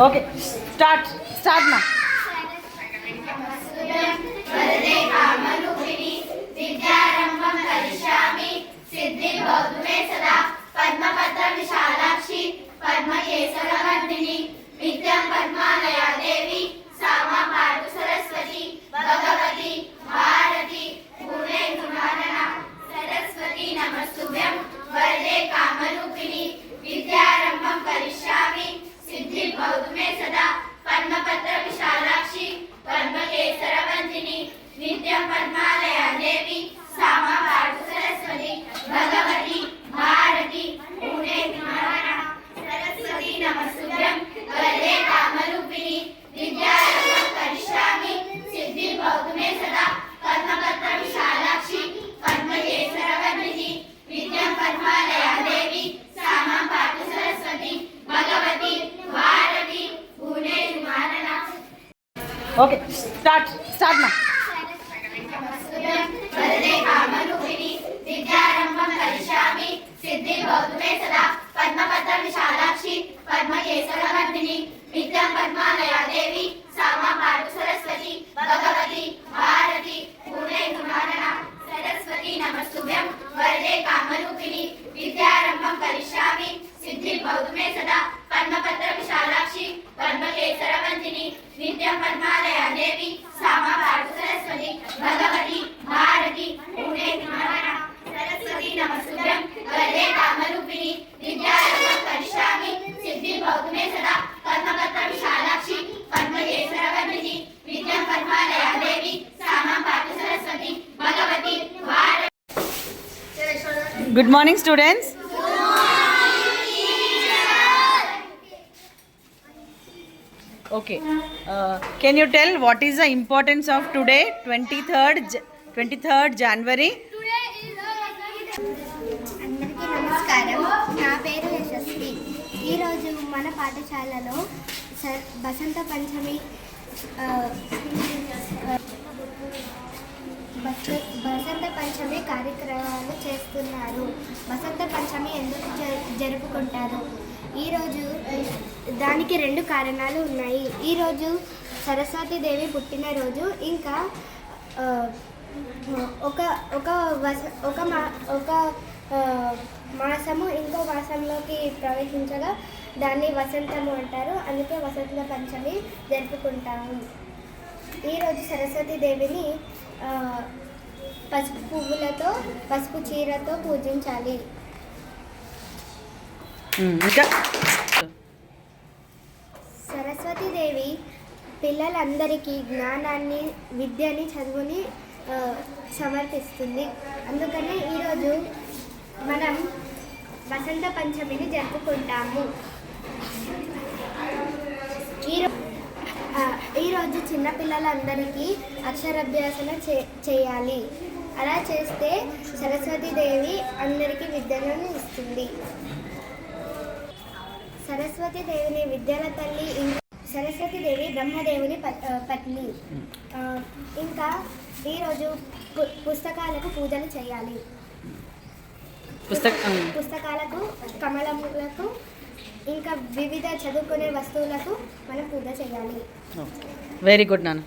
Okay start నా విద్యారంభం కరిష్యామి సిద్ధిర్భవతు సదా పద్మపత్ర విశాలాక్షి పద్మకేసరవర్ధిని నిత్యం పద్మాలయా దేవి సామా పాటు సరస్వతి భగవతి భారతి పూర్ణే గుణానన సరస్వతి నమస్తుభ్యం వరదే కామరూపిణి విద్యారంభం కరిష్యామి సిద్ధిర్భవతు సదా పద్మపత్ర విశాలాక్షి పద్మకేసరవర్ధిని నిత్యం పద్మాలయా దేవి సామా పాటు సరస్వతి భగవతి భారతి పూర్ణే గుణానన సరస్వతి నమస్తుభ్యం వరదే కామరూపిణి విద్యారంభం కరిష్యామి సిద్ధిర్భవతు సదా పద్మపత్ర విశాలాక్షి పద్మకేసరవర్ధిని నిత్యం పద్మాలయా దేవి సామా పాటు సరస్వతి భగవతి భారతి పూర్ణే గుణానన ఓకే స్టార్ట్ నా వరదే కామరూపిణి విద్యారంభం కరిష్యామి సిద్ధిర్భవతు సదా పద్మపత్ర విశాలాక్షి పద్మకేసరవర్ధిని నిత్యం పద్మాలయా దేవి సామా పాటు సరస్వతి భగవతి భారతి పూర్ణే గుణానన సరస్వతి నమస్తుభ్యం వరదే కామరూపిణి విద్యారంభం కరిష్యామి సిద్ధిర్భవతు సదా పద్మపత్ర విశాలాక్షి పద్మకేసరవర్ధిని నిత్యం పద్మాలయా దేవి సామా పాటు సరస్వతి భగవతి భారతి పూర్ణే గుణానన సరస్వతి నమస్తుభ్యం వరదే కామరూపిణి విద్యారంభం కరిష్యామి సిద్ధిర్భవతు సదా పద్మపత్ర విశాలాక్షి పద్మకేసరవర్ధిని నిత్యం పద్మాలయా దేవి సామా పాటు Saraswati Bhagavati Bharati. Good morning students. Okay, can you tell what is the importance of today, 23rd January? అందరికీ నమస్కారం. నా పేరు యశస్వి. ఈరోజు మన పాఠశాలలో బసంత పంచమి బసంత పంచమి కార్యక్రమాలు చేస్తున్నారు. బసంత పంచమి ఎందుకు జరుపుకుంటారు? ఈరోజు దానికి 2 కారణాలు ఉన్నాయి. ఈరోజు సరస్వతీదేవి పుట్టినరోజు, ఇంకా ఒక మాసము ఇంకో మాసంలోకి ప్రవేశించగా దాన్ని వసంతము అంటారు. అందుకే వసంత పంచమి జరుపుకుంటాము. ఈరోజు సరస్వతీదేవిని పసుపు పువ్వులతో, పసుపు చీరతో పూజించాలి. ఇంకా సరస్వతీదేవి పిల్లలందరికీ జ్ఞానాన్ని, విద్యని, చదువుని సమర్పిస్తుంది. అందుకనే ఈరోజు మనం వసంత పంచమిని జరుపుకుంటాము. ఈరోజు చిన్నపిల్లలందరికీ అక్షరాభ్యాసన చేయాలి. అలా చేస్తే సరస్వతీదేవి అందరికీ విద్యను ఇస్తుంది. సరస్వతీదేవిని విద్యల తల్లి. సరస్వతీదేవి బ్రహ్మదేవుని పత్ని. ఇంకా ఈరోజు పుస్తకాలకు పూజలు చేయాలి. పుస్తకాలకు, కమలములకు, ఇంకా వివిధ చదువుకునే వస్తువులకు మనం పూజ చేయాలి. వెరీ గుడ్ నాన్న.